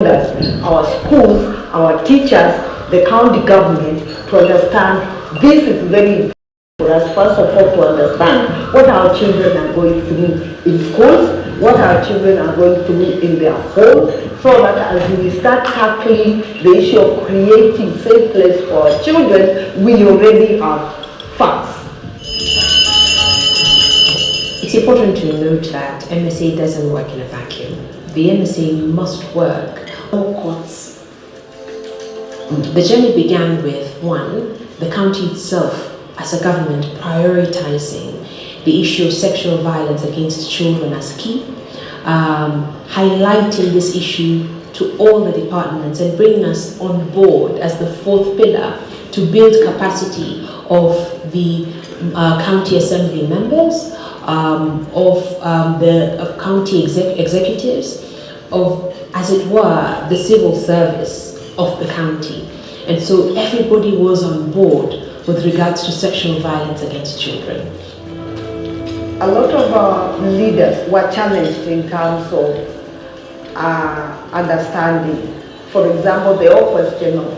that our schools, our teachers, the county government to understand this is very important for us, first of all, to understand what our children are going through in schools, what our children are going through in their homes, so that as we start tackling the issue of creating safe place for our children, we already have facts. It's important to note that MSA doesn't work in a vacuum. The MSA must work. All courts. The journey began with, one, the county itself as a government prioritizing the issue of sexual violence against children as key, highlighting this issue to all the departments and bringing us on board as the fourth pillar to build capacity of the county assembly members, of the county executives, of, as it were, the civil service of the county. And so everybody was on board with regards to sexual violence against children. A lot of our leaders were challenged in terms of understanding. For example, the whole question of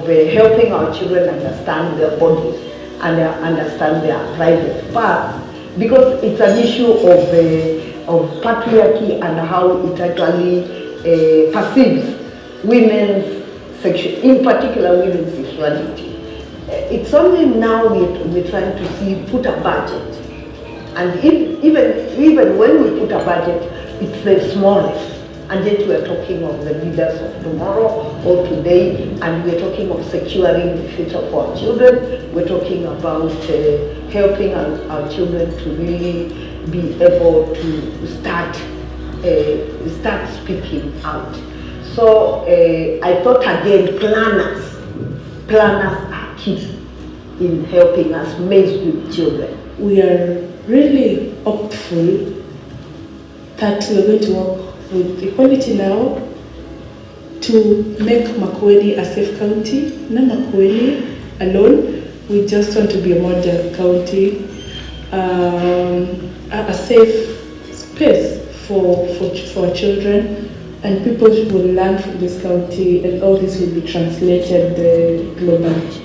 helping our children understand their bodies and understand their private parts, because it's an issue of patriarchy and how it actually perceives women's sexual, in particular women's sexuality. It's only now we're trying to see put a budget, and even when we put a budget, it's the smallest. And yet we're talking of the leaders of tomorrow or today, and we're talking of securing the future for our children. We're talking about helping our children to really be able to start speaking out. So I thought again, planners are key in helping us raise good children. We are really hopeful that we're going to work with Equality Now to make Makueni a safe county. Not Makueni alone, we just want to be a model county, a safe space for children, and people will learn from this county, and all this will be translated globally.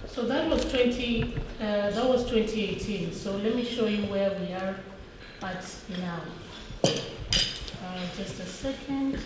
So that was 2018. So let me show you where we are at now. Just a second.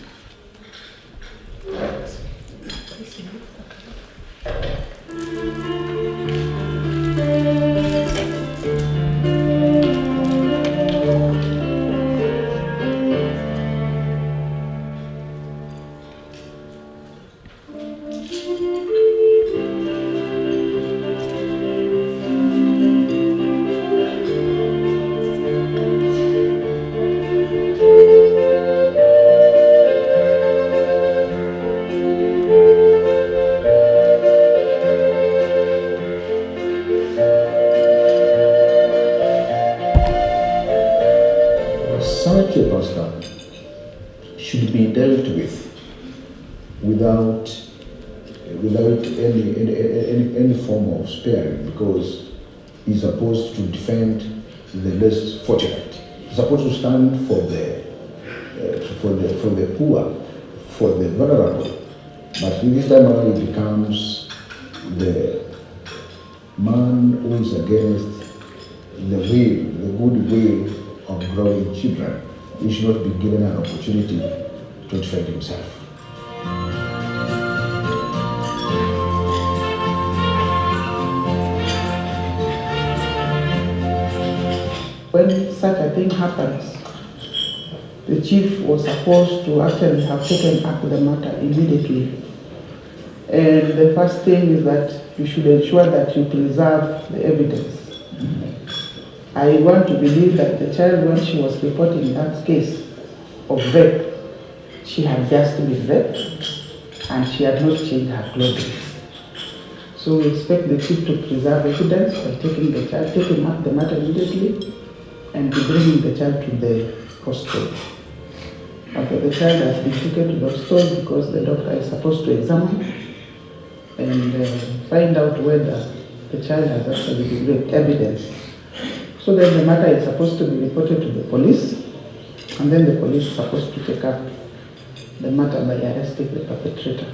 Such a pastor should be dealt with without any form of sparing, because he's supposed to defend the less fortunate. He's supposed to stand for the poor, for the vulnerable. But in this time around, it becomes the man who is against the good will of growing children. He should not be given an opportunity to defend himself. When such a thing happens, the chief was supposed to actually have taken up the matter immediately. And the first thing is that you should ensure that you preserve the evidence. I want to believe that the child, when she was reporting that case of rape, she had just been raped and she had not changed her clothing. So we expect the chief to preserve evidence by taking up the matter immediately and bringing the child to the hospital. After the child has been taken to the hospital, because the doctor is supposed to examine and find out whether the child has actually been raped, evidence So then the matter is supposed to be reported to the police, and then the police is supposed to take up the matter by arresting the perpetrator.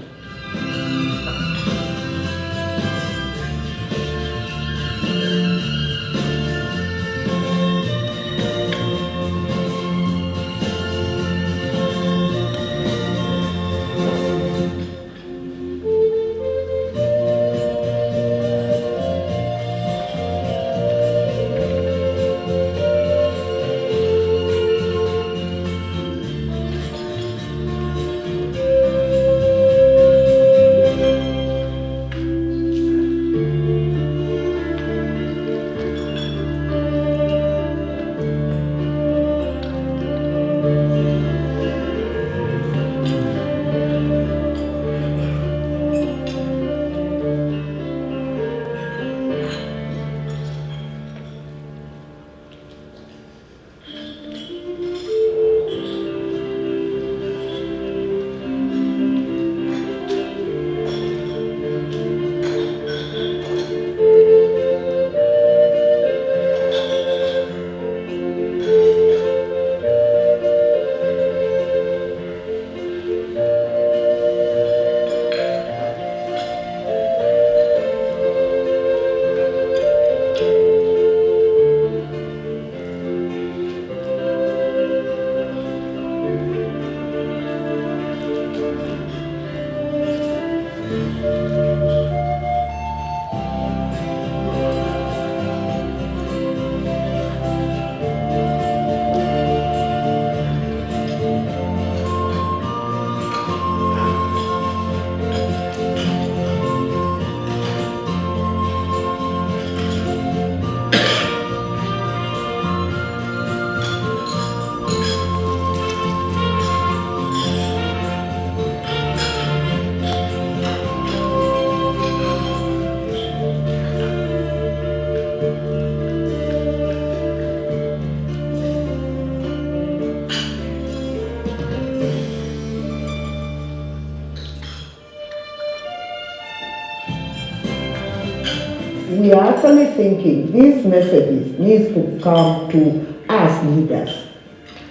We are actually thinking these messages needs to come to us leaders.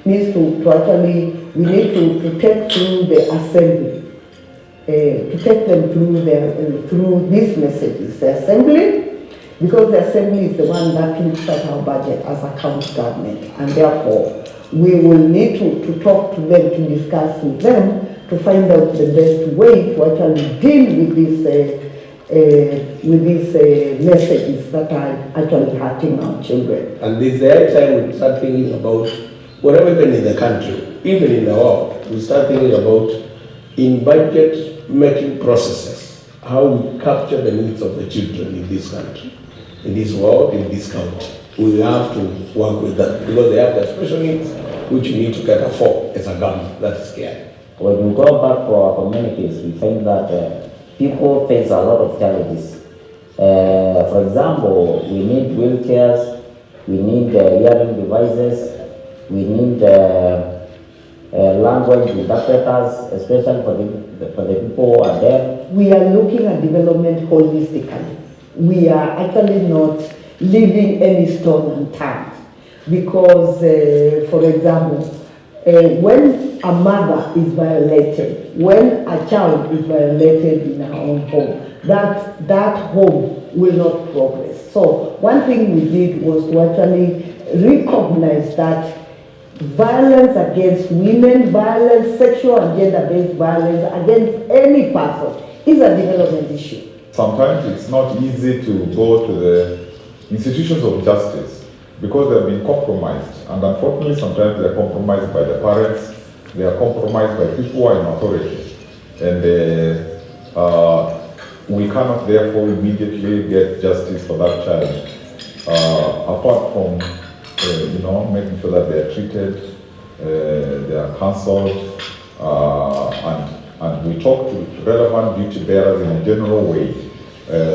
We need to take through the assembly, to take them through these messages. The assembly, because the assembly is the one that looks at our budget as a county government, and therefore we will need to talk to them, to discuss with them, to find out the best way to actually deal with these messages that are actually hurting our children. And this is the right time we start thinking about whatever even in the country, even in the world, we start thinking about in budget making processes, how we capture the needs of the children in this country, in this world, in this county. We have to work with them because they have the special needs which we need to cater for as a government. That is scary. When we go back to our communities, we find that people face a lot of challenges. For example, we need wheelchairs, we need hearing devices, we need language interpreters, especially for the people who are deaf. We are looking at development holistically. We are actually not leaving any stone unturned because, for example, when a mother is violated, when a child is violated in her own home, that home will not progress. So one thing we did was to actually recognize that violence against women, violence, sexual and gender-based violence against any person is a development issue. Sometimes it's not easy to go to the institutions of justice because they've been compromised, and unfortunately sometimes they're compromised by the parents, they are compromised by people who are in authority, and we cannot therefore immediately get justice for that child, apart from making sure that they are treated, they are counseled, and we talk to relevant duty bearers in a general way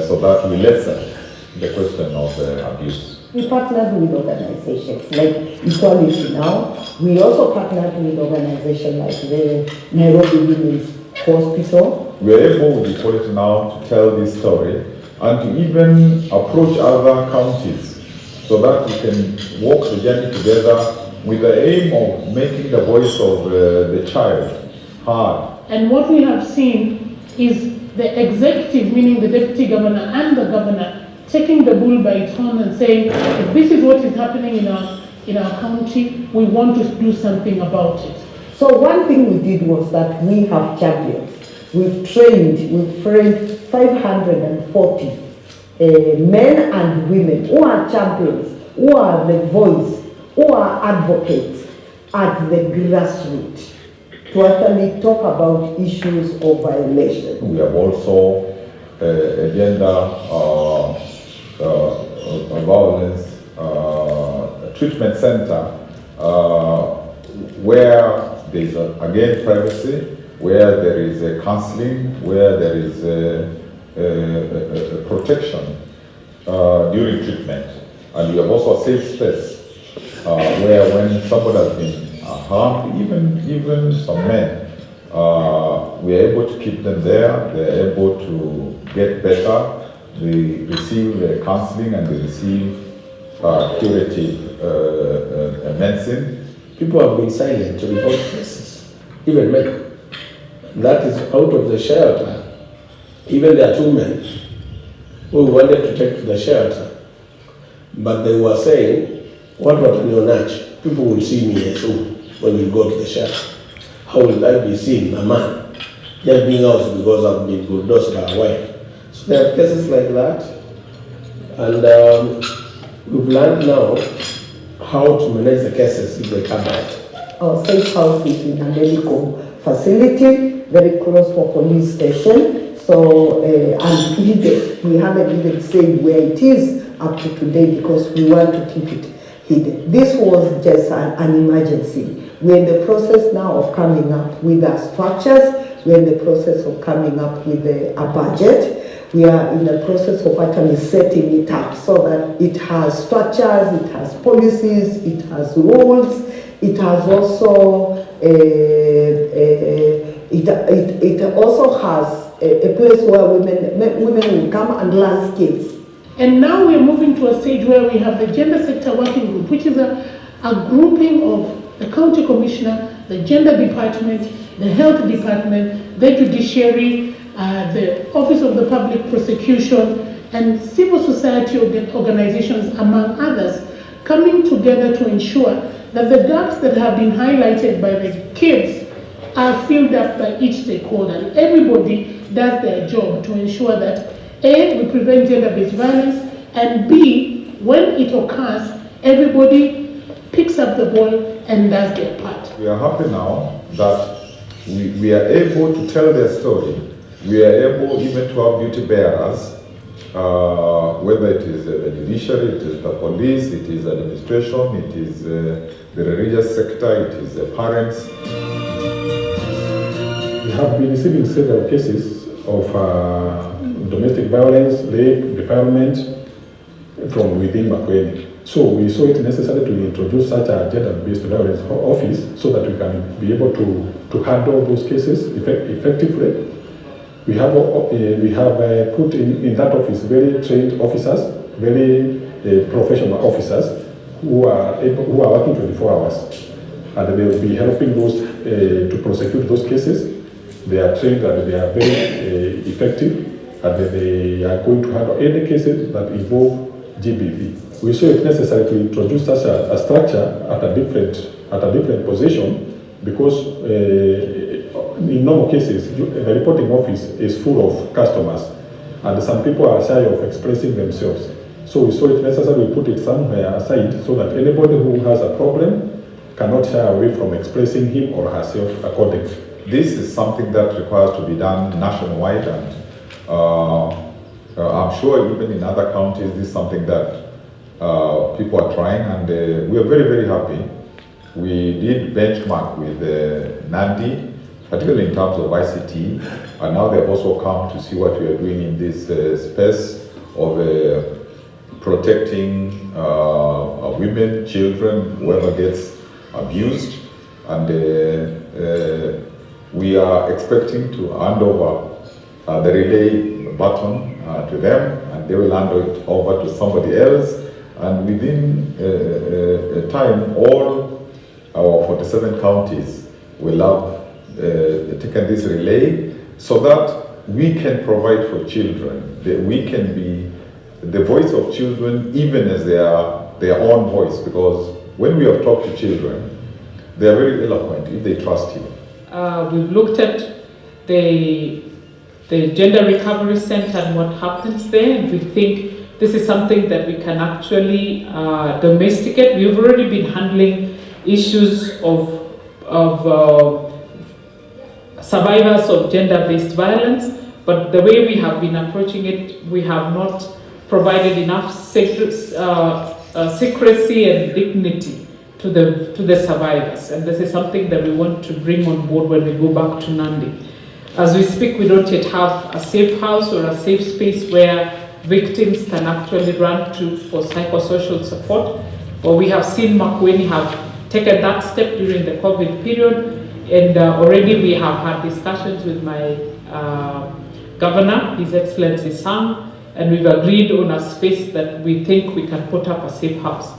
so that we lessen the question of abuse. We partnered with organizations like Equality Now. We also partnered with organizations like the Nairobi Women's Hospital. We are able with Equality Now to tell this story and to even approach other counties so that we can walk the journey together with the aim of making the voice of the child heard. And what we have seen is the executive, meaning the deputy governor and the governor, taking the bull by its horn and saying, if this is what is happening in our county, we want to do something about it. So one thing we did was that we have champions. We've trained 540 men and women who are champions, who are the voice, who are advocates at the grassroots to actually talk about issues of violation. We have also a gender violence treatment center where there is again privacy, where there is a counseling, where there is a protection during treatment. And we have also a safe space where when somebody has been harmed, even some men, we are able to keep them there, they are able to get better, they receive counseling and they receive curative medicine. People have been silent to report cases, even men. That is out of the shelter. Even there are 2 men who wanted to take to the shelter, but they were saying, what about Neonach? People will see me as who when we go to the shelter. How will I be seen, a man, just being out because I've been bulldozed by a wife? So there are cases like that, and we've learned now how to manage the cases if they come out. Our safe house is in a medical facility, very close to a police station. So, and we haven't even said where it is up to today because we want to keep it hidden. This was just an emergency. We're in the process now of coming up with our structures. We're in the process of coming up with a budget. We are in the process of actually setting it up so that it has structures, it has policies, it has rules, it has also it also has a place where women will come and learn skills. And now we're moving to a stage where we have the Gender Sector Working Group, which is a grouping of the County Commissioner, the Gender Department, the Health Department, the Judiciary, the Office of the Public Prosecution, and civil society organizations, among others, coming together to ensure that the gaps that have been highlighted by the kids are filled up by each stakeholder. And everybody does their job to ensure that A, we prevent gender-based violence, and B, when it occurs, everybody picks up the ball and does their part. We are happy now that we are able to tell their story. We are able even to have duty bearers, whether it is the judiciary, it is the police, it is administration, it is the religious sector, it is the parents. We have been receiving several cases of domestic violence, rape, defilement from within Makueni. So we saw it necessary to introduce such a gender-based violence office so that we can be able to handle those cases effectively. We have put in that office very trained officers, very professional officers who are working 24 hours, and they will be helping those to prosecute those cases. They are trained and they are very effective, and they are going to handle any cases that involve GBV. We saw it necessary to introduce such a structure at a different position because in normal cases, the reporting office is full of customers, and some people are shy of expressing themselves. So we saw it necessary to put it somewhere aside so that anybody who has a problem cannot shy away from expressing him or herself accordingly. This is something that requires to be done nationwide, and I'm sure even in other counties, this is something that people are trying, and we are very, very happy. We did benchmark with Nandi, particularly in terms of ICT, and now they've also come to see what we are doing in this space of protecting women, children, whoever gets abused, and we are expecting to hand over the relay baton to them, and they will hand it over to somebody else, And within a time, all our 47 counties will have taken this relay so that we can provide for children, that we can be the voice of children even as their own voice, because when we have talked to children, they are very eloquent if they trust you. We've looked at the Gender Recovery Center and what happens there, and we think this is something that we can actually domesticate. We've already been handling issues of survivors of gender-based violence, but the way we have been approaching it, we have not provided enough secrecy and dignity to the survivors, and this is something that we want to bring on board when we go back to Nandi. As we speak, we don't yet have a safe house or a safe space where victims can actually run to for psychosocial support, but we have seen Makueni have taken that step during the COVID period, and already we have had discussions with my governor, His Excellency Sang, and we've agreed on a space that we think we can put up a safe house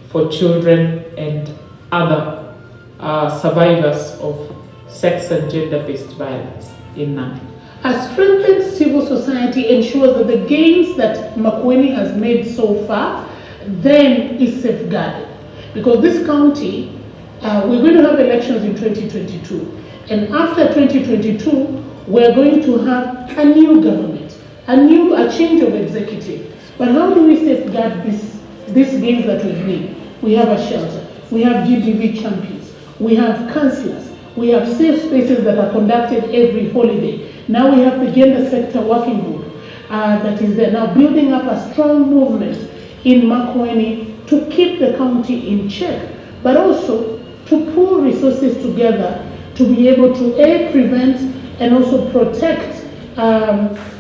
for children and other survivors of sex and gender-based violence in Nandi. A strengthened civil society ensures that the gains that Makueni has made so far then is safeguarded. Because this county, we're going to have elections in 2022. And after 2022, we're going to have a new government, a change of executive. But how do we safeguard these gains that we've made? We have a shelter, we have GBV champions, we have councillors, we have safe spaces that are conducted every holiday. Now we have the gender sector working group that is there. Now building up a strong movement in Makueni to keep the county in check, but also to pull resources together to be able to prevent and also protect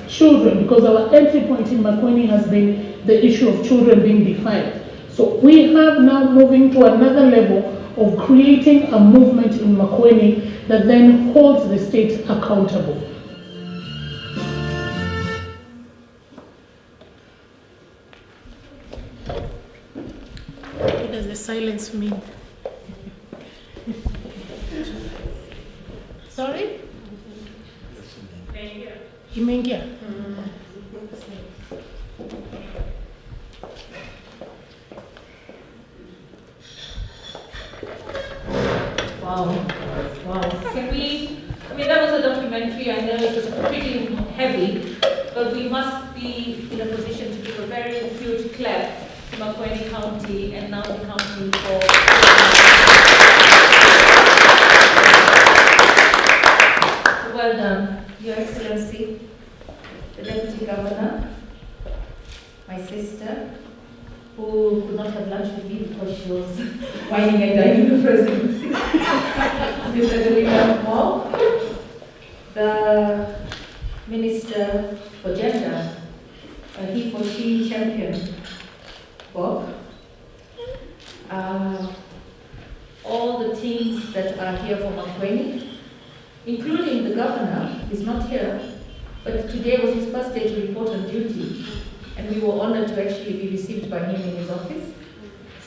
children, because our entry point in Makueni has been the issue of children being defiled. So we have now moving to another level of creating a movement in Makueni that then holds the state accountable. What does the silence mean? Sorry? Imeingia. Wow. Can we, that was a documentary. I know it was pretty heavy, but we must be in a position to give a very huge clap to Makueni County and Nandi County for. Well done, Your Excellency, the Deputy Governor, my sister, who could not have lunch with me because she was whining and dining the presidency. Mr. Delina Paul, the Minister for Gender, he for she champion, Bob, all the teams that are here for Makueni, including the governor, is not here, but today was his first day to report on duty, and we were honored to actually be received by him in his office.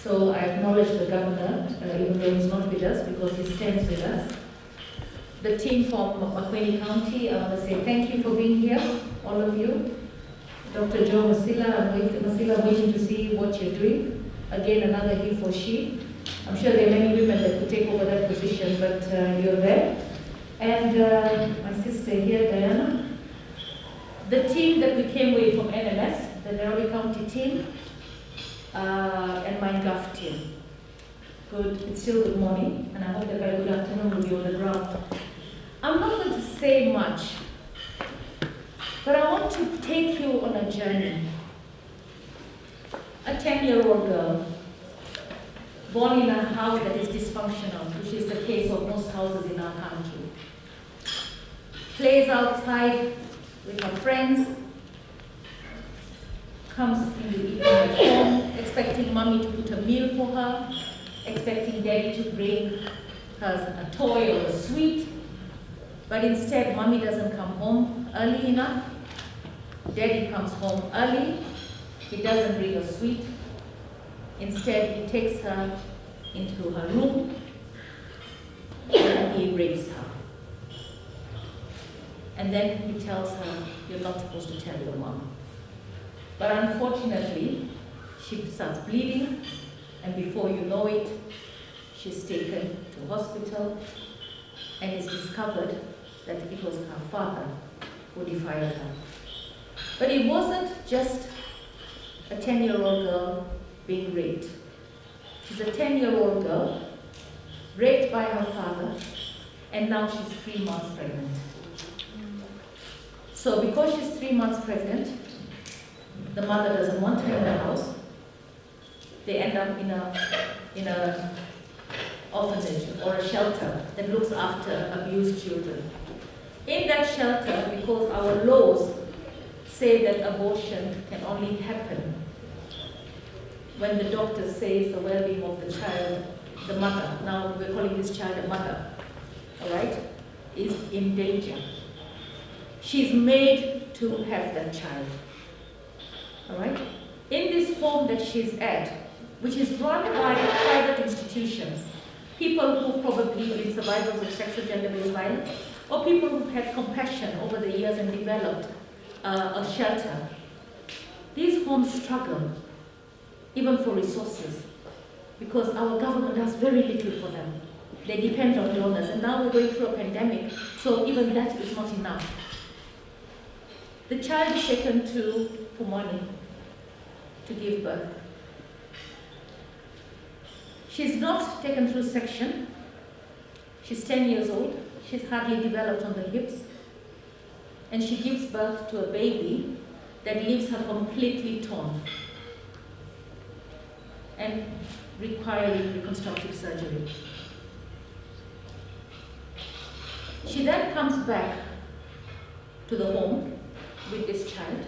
So I acknowledge the governor, even though he's not with us, because he stands with us. The team from Makueni County, I want to say thank you for being here, all of you. Dr. Joe Masila, I'm waiting to see what you're doing. Again, another he for she. I'm sure there are many women that could take over that position, but you're there. And my sister here, Diana. The team that we came with from NMS, the Nairobi County team, and my GAF team. Good, it's still good morning, and I hope that by good afternoon will be on the ground. I'm not going to say much, but I want to take you on a journey. A 10-year-old girl, born in a house that is dysfunctional, which is the case of most houses in our country. Plays outside with her friends, comes in the evening at home, expecting mommy to put a meal for her, expecting daddy to bring her a toy or a sweet, but instead mommy doesn't come home early enough, daddy comes home early, he doesn't bring a sweet, Instead, he takes her into her room and he rapes her. And then he tells her, you're not supposed to tell your mom. But unfortunately, she starts bleeding, and before you know it, she's taken to hospital, and it's discovered that it was her father who defiled her. But it wasn't just a 10-year-old girl being raped. She's a 10-year-old girl raped by her father, and now she's 3 months pregnant. So because she's 3 months pregnant, the mother doesn't want her in the house. They end up in a orphanage or a shelter that looks after abused children. In that shelter, because our laws say that abortion can only happen when the doctor says the well-being of the child, the mother, now we're calling this child a mother, all right, is in danger. She's made to have that child, all right? In this home that she's at, which is run by private institutions, people who've probably been survivors of sexual gender-based violence, or people who've had compassion over the years and developed a shelter. These homes struggle, even for resources, because our government does very little for them. They depend on donors, and now we're going through a pandemic, so even that is not enough. The child is taken to Pumwani to give birth. She's not taken through section. She's 10 years old. She's hardly developed on the hips. And she gives birth to a baby that leaves her completely torn and requiring reconstructive surgery. She then comes back to the home with this child.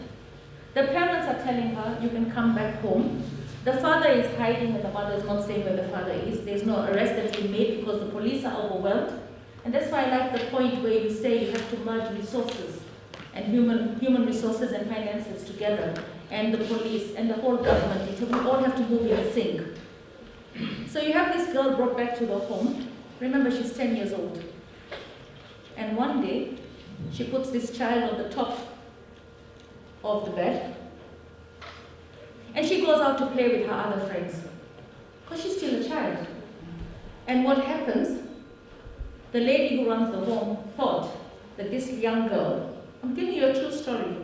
The parents are telling her, you can come back home. The father is hiding and the mother is not saying where the father is. There's no arrest that's been made because the police are overwhelmed. And that's why I like the point where you say you have to merge resources and human resources and finances together, and the police and the whole government. We all have to move in sync. So you have this girl brought back to the home. Remember, she's 10 years old. And one day, she puts this child on the top of the bed, and she goes out to play with her other friends, because she's still a child. And what happens, the lady who runs the home thought that this young girl, I'm giving you a true story,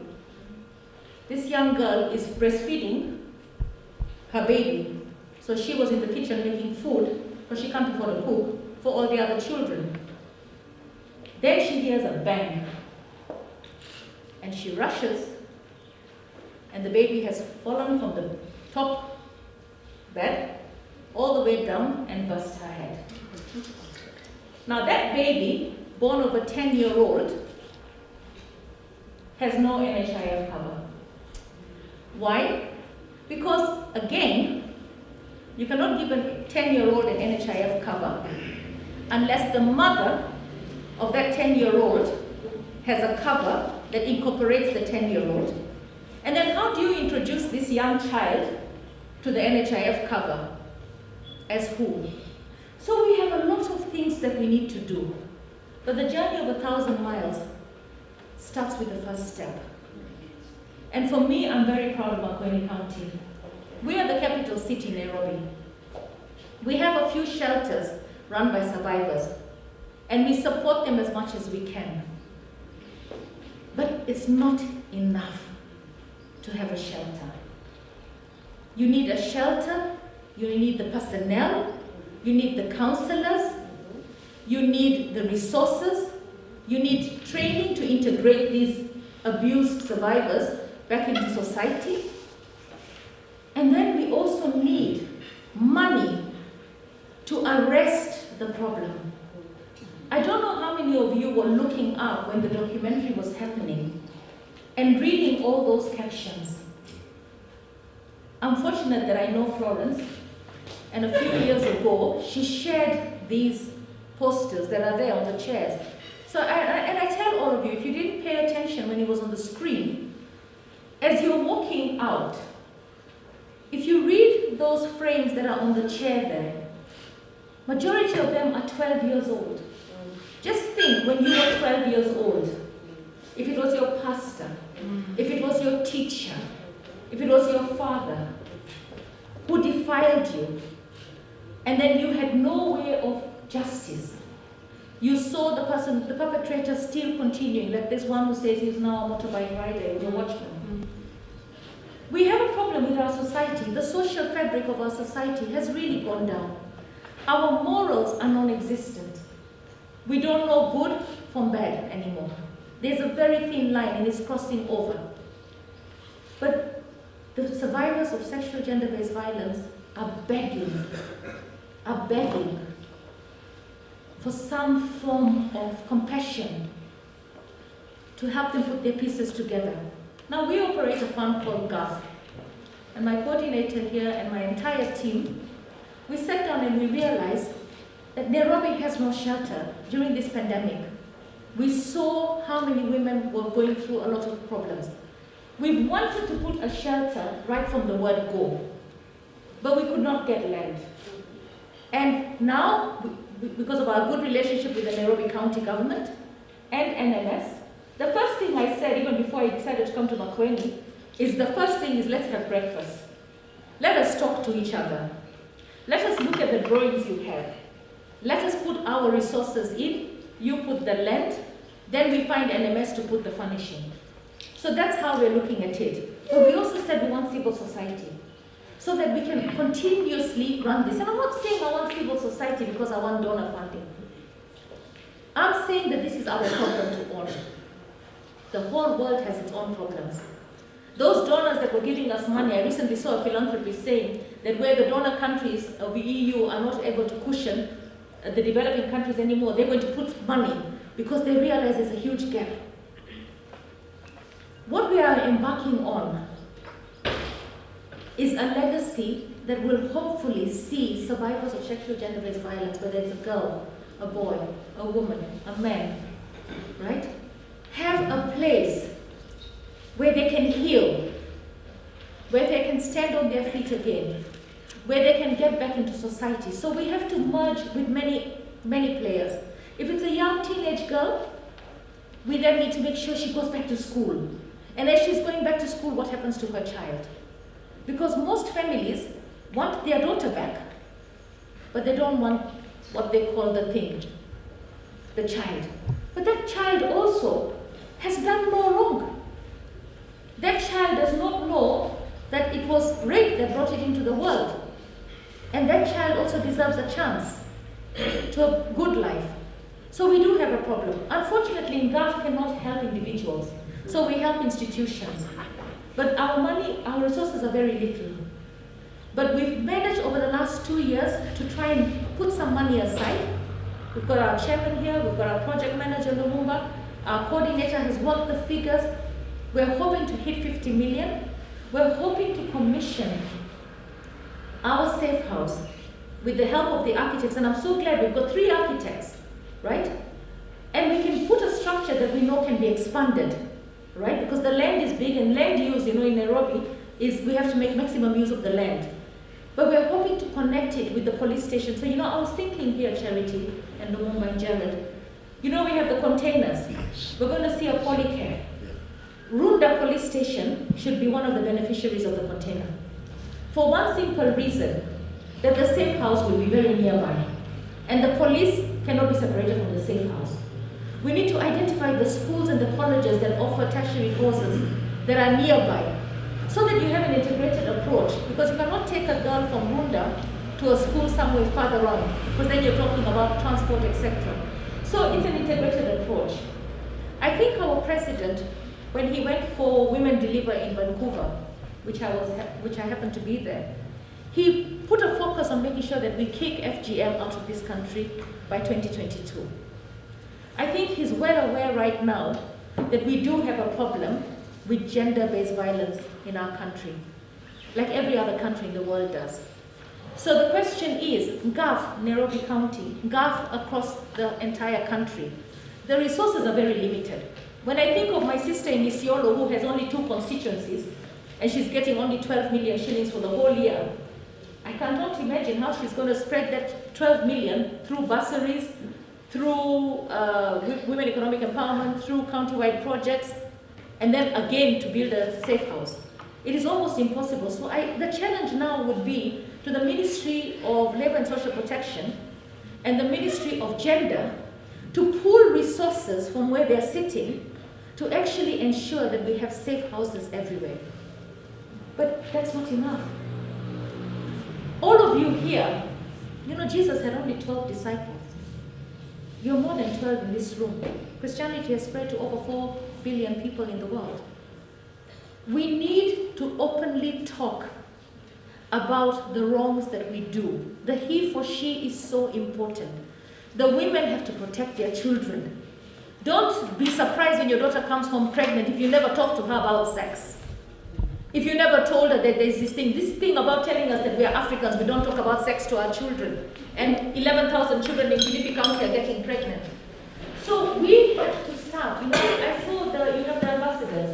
this young girl is breastfeeding her baby. So she was in the kitchen making food, because she can't afford to cook, for all the other children. Then she hears a bang, and she rushes, and the baby has fallen from the top bed all the way down and burst her head. Now that baby, born of a 10-year-old, has no NHIF cover. Why? Because, again, you cannot give a 10-year-old an NHIF cover unless the mother of that 10-year-old has a cover that incorporates the 10-year-old. And then how do you introduce this young child to the NHIF cover? As who? So we have a lot of things that we need to do. But the journey of 1,000 miles starts with the first step. And for me, I'm very proud of Makueni County. We are the capital city, Nairobi. We have a few shelters run by survivors, and we support them as much as we can. But it's not enough to have a shelter. You need a shelter, you need the personnel, you need the counselors, you need the resources, you need training to integrate these abused survivors back into society. And then we also need money to arrest the problem. I don't know how many of you were looking up when the documentary was happening and reading all those captions. I'm fortunate that I know Florence, and a few years ago, she shared these posters that are there on the chairs. So, I tell all of you, if you didn't pay attention when it was on the screen, as you're walking out, if you read those frames that are on the chair there, majority of them are 12 years old. Just think when you were 12 years old, if it was your pastor, if it was your teacher, if it was your father who defiled you, and then you had no way of justice. You saw the person, the perpetrator still continuing, like this one who says he's now a motorbike rider, he's a watchman. We have a problem with our society. The social fabric of our society has really gone down. Our morals are non-existent. We don't know good from bad anymore. There's a very thin line and it's crossing over. But the survivors of sexual gender-based violence are begging for some form of compassion to help them put their pieces together. Now we operate a fund called GAF, and my coordinator here and my entire team, we sat down and we realized that Nairobi has no shelter during this pandemic. We saw how many women were going through a lot of problems. We wanted to put a shelter right from the word go, but we could not get land. And now, because of our good relationship with the Nairobi County government and NMS, the first thing I said, even before I decided to come to Makueni, is the first thing is let's have breakfast. Let us talk to each other. Let us look at the drawings you have. Let us put our resources in, you put the land, then we find NMS to put the furnishing. So that's how we're looking at it. But we also said we want civil society, so that we can continuously run this. And I'm not saying I want civil society because I want donor funding. I'm saying that this is our problem to own. The whole world has its own problems. Those donors that were giving us money, I recently saw a philanthropist saying that where the donor countries of the EU are not able to cushion the developing countries anymore, they're going to put money because they realize there's a huge gap. What we are embarking on is a legacy that will hopefully see survivors of sexual gender-based violence, whether it's a girl, a boy, a woman, a man, right, have a place where they can heal, where they can stand on their feet again, where they can get back into society. So we have to merge with many players. If it's a young teenage girl, we then need to make sure she goes back to school. And as she's going back to school, what happens to her child? Because most families want their daughter back, but they don't want what they call the thing, the child. But that child also has done no wrong. That child does not know that it was rape that brought it into the world. And that child also deserves a chance to a good life. So we do have a problem. Unfortunately, GAF cannot help individuals. So we help institutions. But our money, our resources are very little. But we've managed over the last 2 years to try and put some money aside. We've got our chairman here, we've got our project manager, Lumumba. Our coordinator has worked the figures. We're hoping to hit 50 million. We're hoping to commission our safe house with the help of the architects. And I'm so glad we've got 3 architects, right? And we can put a structure that we know can be expanded, right? Because the land is big, and land use, in Nairobi, is we have to make maximum use of the land. But we're hoping to connect it with the police station. So, I was thinking here, Charity and Lumumba and Jared, we have the containers. We're going to see a polycare. Runda police station should be one of the beneficiaries of the container. For one simple reason, that the safe house will be very nearby. And the police cannot be separated from the safe house. We need to identify the schools and the colleges that offer tertiary courses that are nearby, so that you have an integrated approach, because you cannot take a girl from Runda to a school somewhere further on, because then you're talking about transport, etc. So it's an integrated approach. I think our president, when he went for Women Deliver in Vancouver, which I happened to be there, he put a focus on making sure that we kick FGM out of this country by 2022. I think he's well aware right now that we do have a problem with gender-based violence in our country, like every other country in the world does. So the question is, GAF, Nairobi County, GAF across the entire country, the resources are very limited. When I think of my sister in Isiolo, who has only 2 constituencies, and she's getting only 12 million shillings for the whole year, I cannot imagine how she's going to spread that 12 million through bursaries, through women economic empowerment, through county-wide projects, and then again to build a safe house. It is almost impossible. So the challenge now would be to the Ministry of Labour and Social Protection and the Ministry of Gender to pool resources from where they're sitting to actually ensure that we have safe houses everywhere. But that's not enough. All of you here, you know, Jesus had only 12 disciples. You're more than 12 in this room. Christianity has spread to over 4 billion people in the world. We need to openly talk about the wrongs that we do. The he for she is so important. The women have to protect their children. Don't be surprised when your daughter comes home pregnant if you never talk to her about sex. If you never told her that there's this thing about telling us that we are Africans, we don't talk about sex to our children. And 11,000 children in Kilifi County are getting pregnant. So we have to start. You know, I saw you have the ambassadors,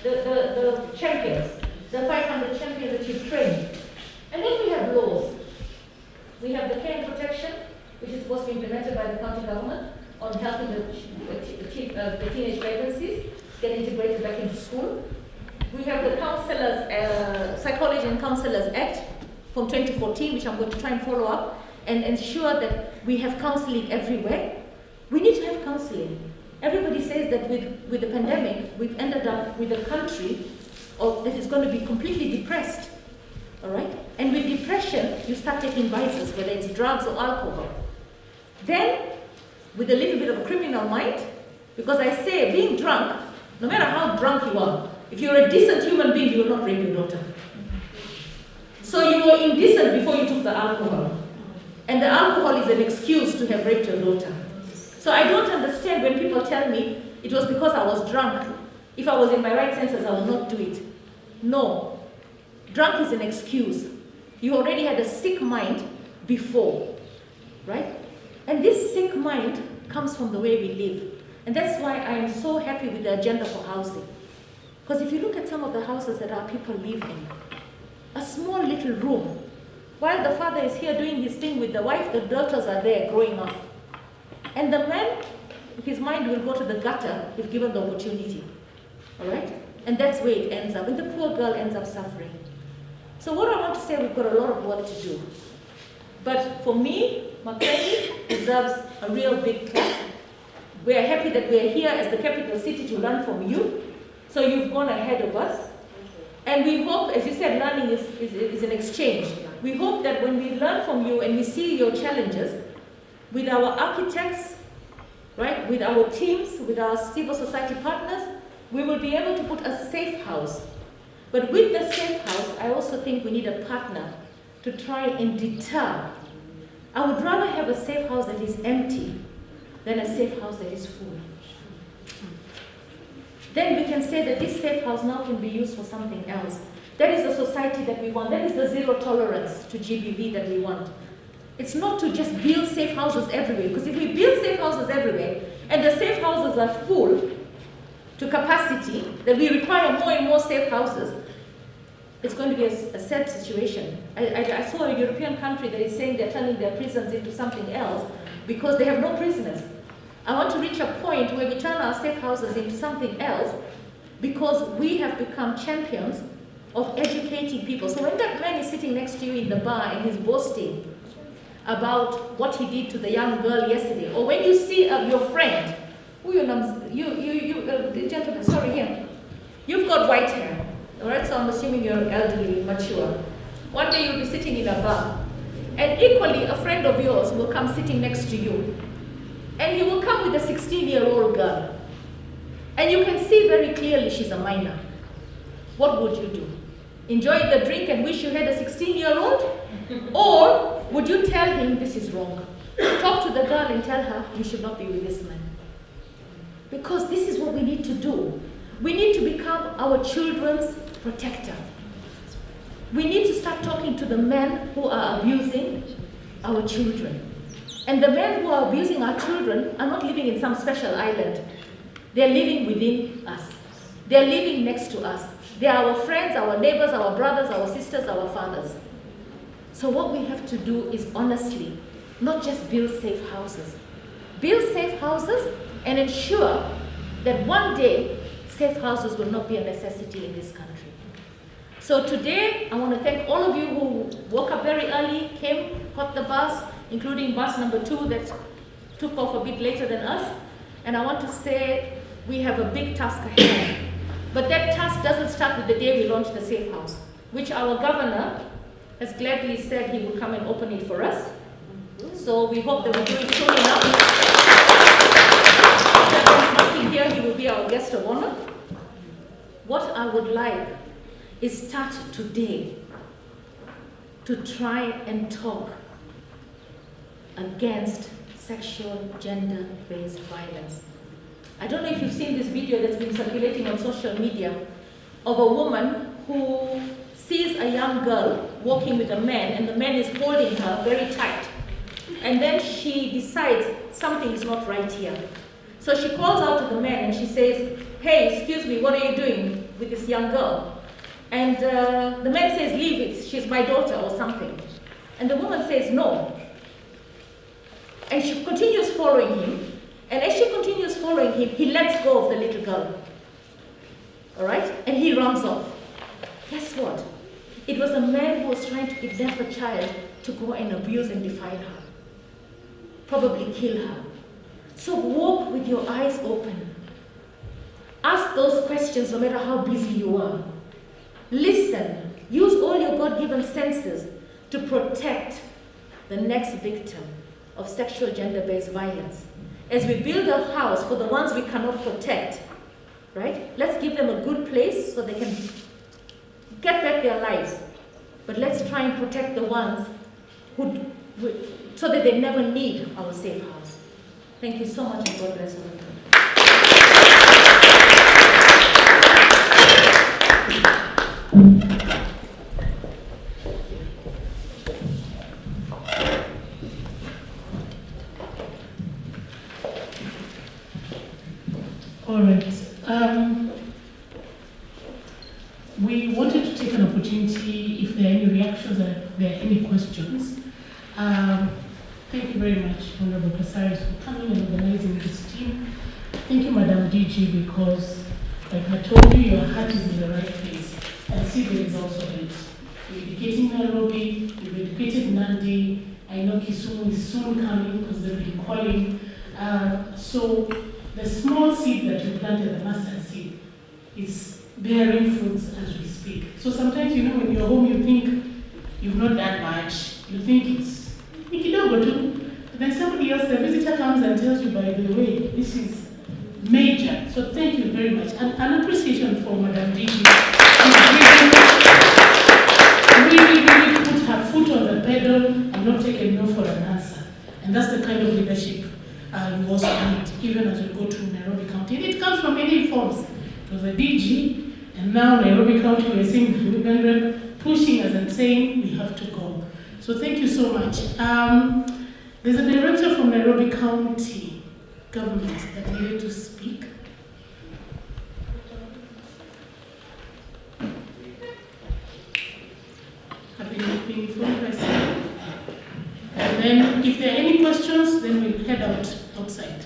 the champions, the 500 champions that you've trained. And then we have laws. We have the care and protection, which is supposed to be implemented by the county government on helping the teenage pregnancies get integrated back into school. We have the Psychology and Counselors Act from 2014, which I'm going to try and follow up and ensure that we have counseling everywhere. We need to have counseling. Everybody says that with the pandemic, we've ended up with a country that is going to be completely depressed. All right? And with depression, you start taking vices, whether it's drugs or alcohol. Then, with a little bit of a criminal mind, because I say being drunk, no matter how drunk you are, if you're a decent human being, you will not rape your daughter. So you were indecent before you took the alcohol. And the alcohol is an excuse to have raped your daughter. So I don't understand when people tell me it was because I was drunk. If I was in my right senses, I would not do it. No. Drunk is an excuse. You already had a sick mind before, right? And this sick mind comes from the way we live. And that's why I am so happy with the agenda for housing. Because if you look at some of the houses that our people live in, a small little room, while the father is here doing his thing with the wife, the daughters are there growing up. And the man, his mind will go to the gutter if given the opportunity. All right? And that's where it ends up. And the poor girl ends up suffering. So what I want to say, we've got a lot of work to do. But for me, Makueni deserves a real big clap. We are happy that we are here as the capital city to learn from you. So you've gone ahead of us. And we hope, as you said, learning is an exchange. We hope that when we learn from you and we see your challenges, with our architects, right, with our teams, with our civil society partners, we will be able to put a safe house. But with the safe house, I also think we need a partner to try and deter. I would rather have a safe house that is empty than a safe house that is full. Then we can say that this safe house now can be used for something else. That is the society that we want. That is the zero tolerance to GBV that we want. It's not to just build safe houses everywhere, because if we build safe houses everywhere and the safe houses are full to capacity, that we require more and more safe houses, it's going to be a sad situation. I saw a European country that is saying they're turning their prisons into something else because they have no prisoners. I want to reach a point where we turn our safe houses into something else because we have become champions of educating people. So when that man is sitting next to you in the bar and he's boasting about what he did to the young girl yesterday, or when you see your friend, the gentleman, sorry, here, you've got white hair, all right, so I'm assuming you're elderly, mature. One day you'll be sitting in a bar, and equally a friend of yours will come sitting next to you, and he will come with a 16-year-old girl, and you can see very clearly she's a minor. What would you do? Enjoy the drink and wish you had a 16-year-old? Or would you tell him this is wrong? Talk to the girl and tell her you should not be with this man. Because this is what we need to do. We need to become our children's protector. We need to start talking to the men who are abusing our children. And the men who are abusing our children are not living in some special island. They're living within us. They're living next to us. They are our friends, our neighbors, our brothers, our sisters, our fathers. So what we have to do is honestly, not just build safe houses. Build safe houses and ensure that one day safe houses will not be a necessity in this country. So today, I want to thank all of you who woke up very early, came, caught the bus, including bus number 2 that took off a bit later than us. And I want to say we have a big task ahead. But that task doesn't start with the day we launch the Safe House, which our governor has gladly said he will come and open it for us. So we hope that we'll do it soon enough. After here, he will be our guest of honor. What I would like is start today to try and talk against sexual gender-based violence. I don't know if you've seen this video that's been circulating on social media of a woman who sees a young girl walking with a man, and the man is holding her very tight. And then she decides something is not right here. So she calls out to the man and she says, "Hey, excuse me, what are you doing with this young girl?" And the man says, "Leave it, she's my daughter," or something. And the woman says, "No." And she continues following him. And as she continues following him, he lets go of the little girl. All right? And he runs off. Guess what? It was a man who was trying to kidnap a child to go and abuse and defile her. Probably kill her. So walk with your eyes open. Ask those questions no matter how busy you are. Listen. Use all your God-given senses to protect the next victim of sexual gender-based violence. As we build a house for the ones we cannot protect, right? Let's give them a good place so they can get back their lives. But let's try and protect the ones so that they never need our safe house. Thank you so much, and God bless you. All right. We wanted to take an opportunity, if there are any reactions, if there are any questions. Thank you very much, Honorable Casares, for coming and organizing this team. Thank you, Madam DG, because, like I told you, your heart is in the right place. And see the results of it. You're educating Nairobi, you've educated Nandi. I know Kisumu is soon coming because they've been calling. So the small seed that you planted, the mustard seed, is bearing fruits as we speak. So sometimes, you know, when you're home, you think you've not done much. You think it's kidogo too. But then somebody else, the visitor comes and tells you, by the way, this is major. So thank you very much. And an appreciation for Madam DG. Really put her foot on the pedal and not take a no for an answer. And that's the kind of leadership you also need, even as we go to Nairobi County. And it comes from many forms. It was a DG, and now Nairobi County, we're seeing the women pushing us and saying we have to go. So thank you so much. There's a director from Nairobi County government that needed to speak. I've been informed by someone. And then if there are any questions, then we'll head outside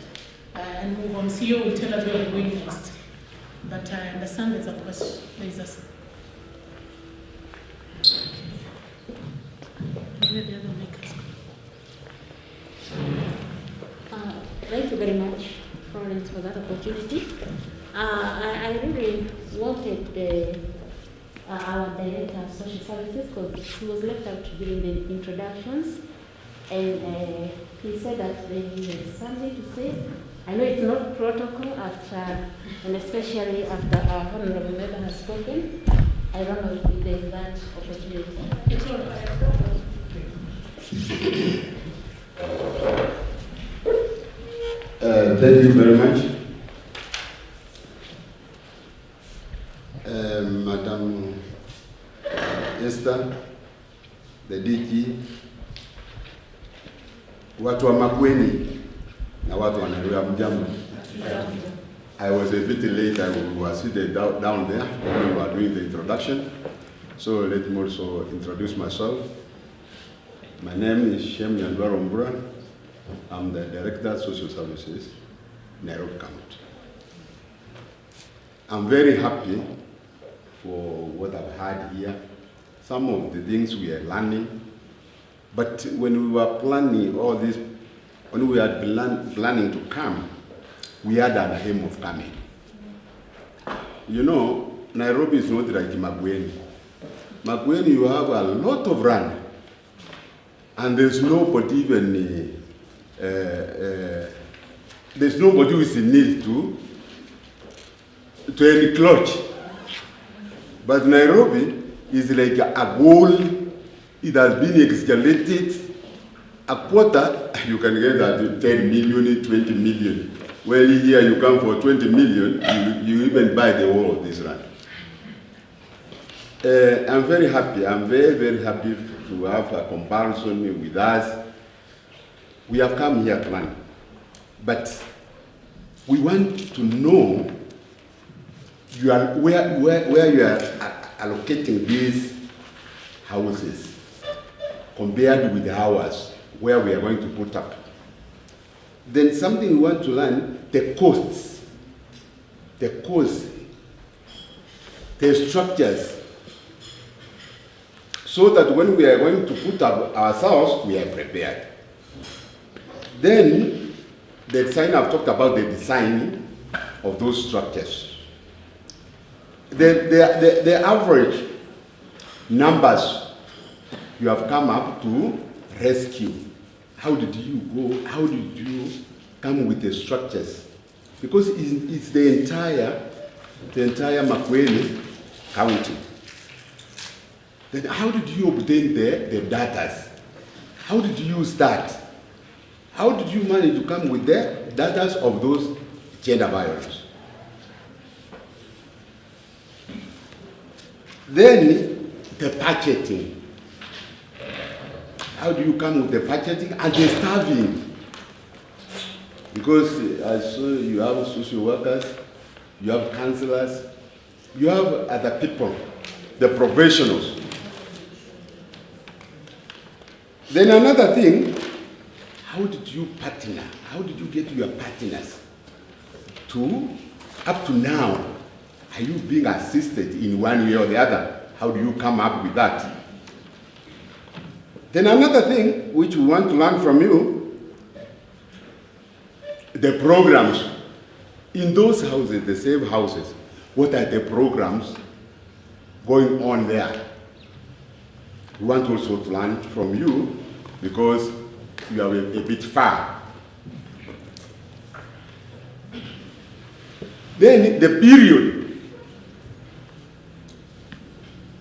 and move on. CEO will tell us where we're going next. But I understand there's a question. There's a... Thank you very much, Florence, for that opportunity. I really wanted our Director of Social Services, because he was left out during the introductions, and he said that he had something to say. I know it's not protocol after, and especially after our honorable member has spoken. I don't know if there's that opportunity. It's all right. Thank you very much. Madam Esther, the DG, watu wa Makueni na watu wa Nairobi, mjambo. I was a bit late. I was seated down there when we were doing the introduction. So let me also introduce myself. My name is Shem Nyandwarombura. I'm the Director of Social Services, Nairobi County. I'm very happy for what I've had here. Some of the things we are learning, but when we were planning all this, when we had planning to come, we had an aim of coming. You know, Nairobi is not like Makueni. Makueni, you have a lot of land, and there's nobody even, there's nobody who is in need to encroach. But Nairobi is like a goal. It has been excavated. A quarter, you can get that 10 million, 20 million. Well, here you come for 20 million, you even buy the whole of this land. I'm very happy. I'm very, very happy to have a comparison with us. We have come here to learn, but we want to know where you are allocating these houses compared with ours, where we are going to put up. Then something we want to learn, the costs, the structures, so that when we are going to put up ourselves, we are prepared. Then, the design, I've talked about the design of those structures. The average numbers you have come up to rescue. How did you go? How did you come with the structures? Because it's the entire Makueni County. Then how did you obtain the data? How did you start? How did you manage to come with the data of those gender violence? Then the budgeting. How do you come with the budgeting and the staffing? Because I saw you have social workers, you have counselors, you have other people, the professionals. Then another thing, how did you partner? How did you get your partners to, up to now, are you being assisted in one way or the other? How do you come up with that? Then another thing which we want to learn from you, the programs. In those houses, the safe houses, what are the programs going on there? We want also to learn from you because you are a bit far. Then the period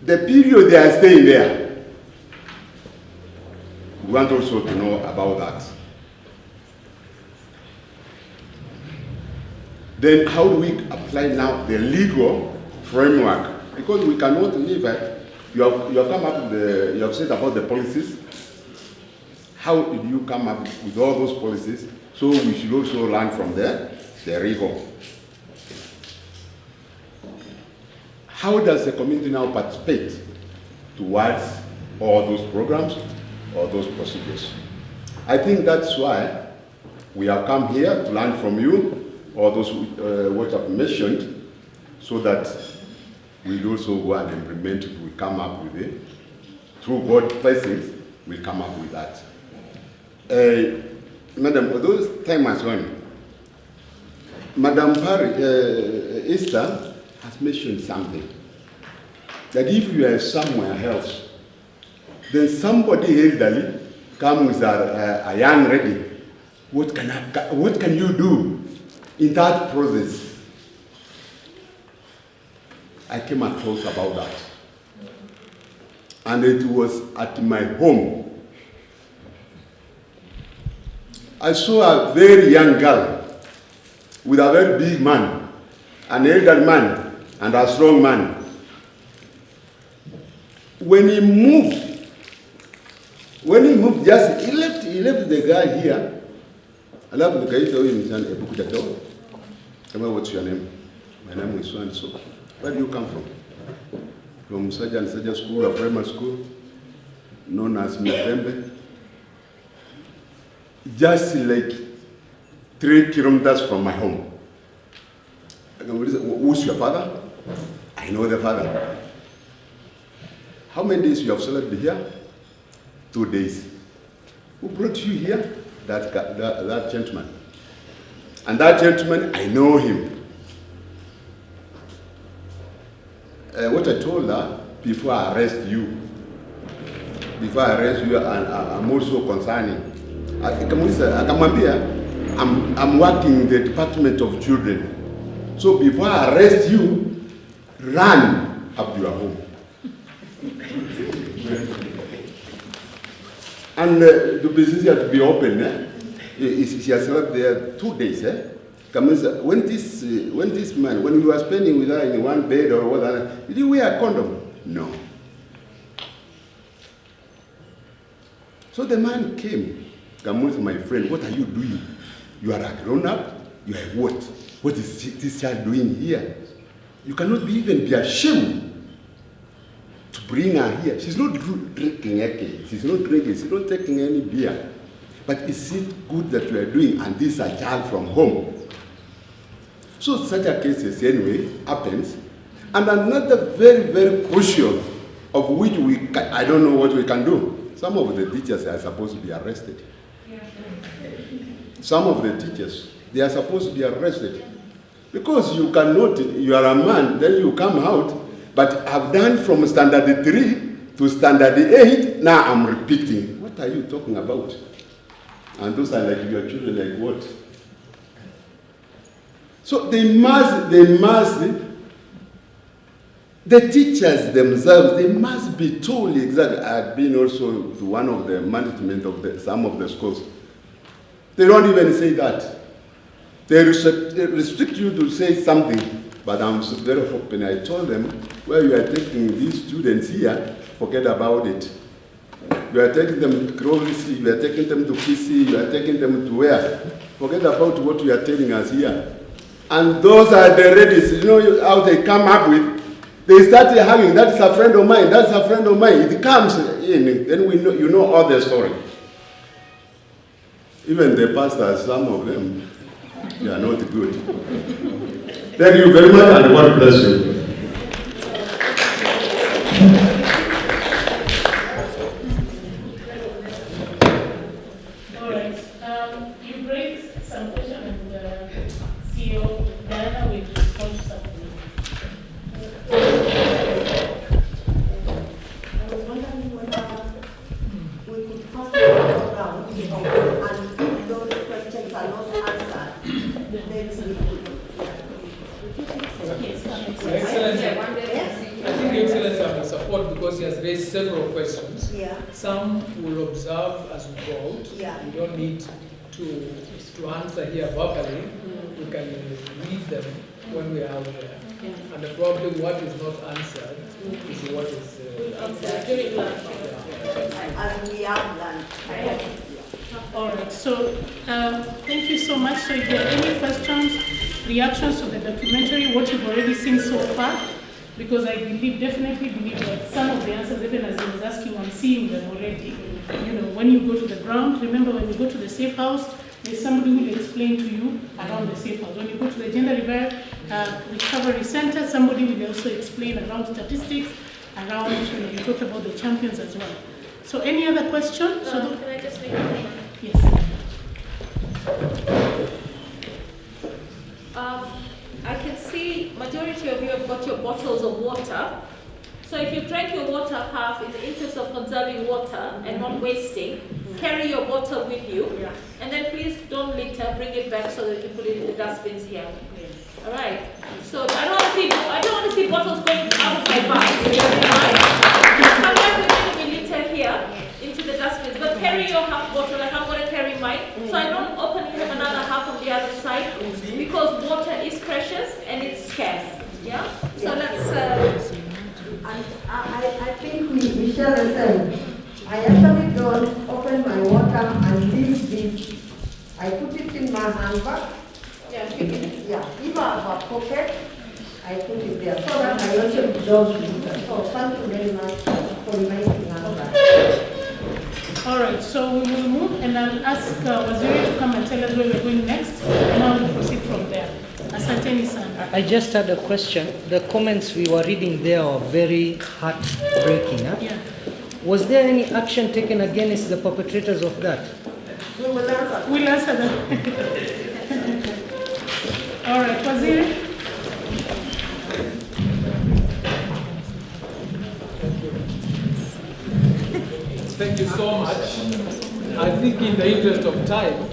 they are staying there, we want also to know about that. Then how do we apply now the legal framework? Because we cannot leave it. You have come up with you have said about the policies. How did you come up with all those policies? So we should also learn from the legal. How does the community now participate towards all those programs or those procedures? I think that's why we have come here to learn from you, all those what I've mentioned, so that we'll also go and implement it. We come up with it. Through God's blessings, we come up with that. Madam, those time has gone. Madam Esther has mentioned something, that if you are somewhere else, then somebody elderly comes with a young lady, what can you do in that process? I came across about that. And it was at my home. I saw a very young girl with a very big man, an elder man, and a strong man. When he moved, just he left the guy here. I love the guy. What's your name? My name is so and so. Where do you come from? From Saja School, a primary school, known as Mepembe. just like 3 kilometers from my home. Who's your father? I know the father. How many days you have slept here? 2 days. Who brought you here? That gentleman. And that gentleman, I know him. What I told her, before I arrest you, and I'm also concerning. I'm working in the Department of Children. So before I arrest you, run up to your home. And the business has to be open. She has slept there 2 days. When this man, when you were spending with her in one bed or whatever, did you wear a condom? No. So the man came. Kamusa, my friend, what are you doing? You are a grown-up? You are what? What is this child doing here? You cannot even be ashamed to bring her here. She's not drinking anything. She's not drinking. She's not taking any beer. But is it good that you are doing, and this is a child from home? So such a cases anyway happens. And another very, very crucial, of which I don't know what we can do. Some of the teachers are supposed to be arrested. Some of the teachers, they are supposed to be arrested. Because you cannot, you are a man, then you come out, but I've done from standard 3 to standard 8, now I'm repeating. What are you talking about? And those are like your children, like what? So they must, the teachers themselves, they must be told exactly. I've been also to one of the management of some of the schools. They don't even say that. They restrict you to say something, but I'm very open. I told them, well, you are taking these students here, forget about it. You are taking them to Crossy, you are taking them to PC, you are taking them to where? Forget about what you are telling us here. And those are the readies, you know how they come up with. They start having, that's a friend of mine, that's a friend of mine. It comes in, then we know, you know all the story. Even the pastors, some of them, they are not good. Thank you very much, and God bless you. All right. You raised some question, and CEO Diana will respond to some of them. I was wondering whether we could first go around and if those questions are not answered, then we could. Excellency, I think Excellency I will support because he has raised several questions. Yeah. Some will observe as we go out. Yeah. We don't need to answer here verbally. We can read them when we are out there. And the problem, what is not answered, is what is during lunch. As we have learned. All right, so thank you so much. So if there are any questions, reactions to the documentary, what you've already seen so far, because I definitely believe that some of the answers, even as I was asking, I'm seeing them already. You know, when you go to the ground, remember when you go to the Safe House, there's somebody who will explain to you around the Safe House. When you go to the Gender Recovery Center, somebody will also explain around statistics, around, you know, you talk about the champions as well. So any other question? Can I just make a comment? Yes. I can see majority of you have got your bottles of water. So if you drank your water half in the interest of conserving water and not wasting, carry your bottle with you. And then please don't litter, bring it back so that you put it in the dustbins here. All right. So I don't want to see bottles going out of my bag. Come back with me litter here into the dustbins, but carry your half bottle like I'm going to carry mine. So I don't open and have another half on the other side because water is precious and it's scarce. Yeah. So let's. And I think we share the same. I actually don't open my water and leave this. I put it in my handbag. Yeah, if I have a pocket, I put it there. So that I also judge with it. So thank you very much for reminding us that. All right, so we will move and I'll ask Waziri to come and tell us where we're going next, and I will proceed from there. Asanteni sana. I just had a question. The comments we were reading there are very heartbreaking. Huh? Yeah. Was there any action taken against the perpetrators of that? We will answer. We'll answer that. All right, Waziri. Thank you so much. I think in the interest of time,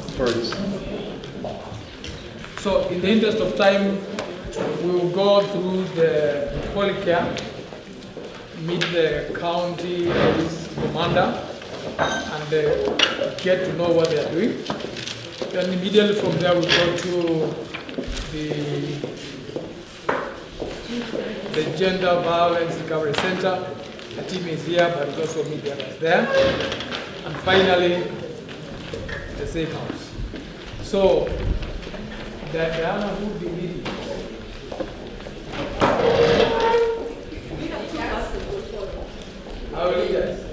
so in the interest of time, we will go through the Polycare, meet the county police commander, and get to know what they are doing. Then immediately from there, we go to the Gender Violence Recovery Center. The team is here, but it's also media that's there. And finally, the Safe House. So, Diana would be leading. I will lead us.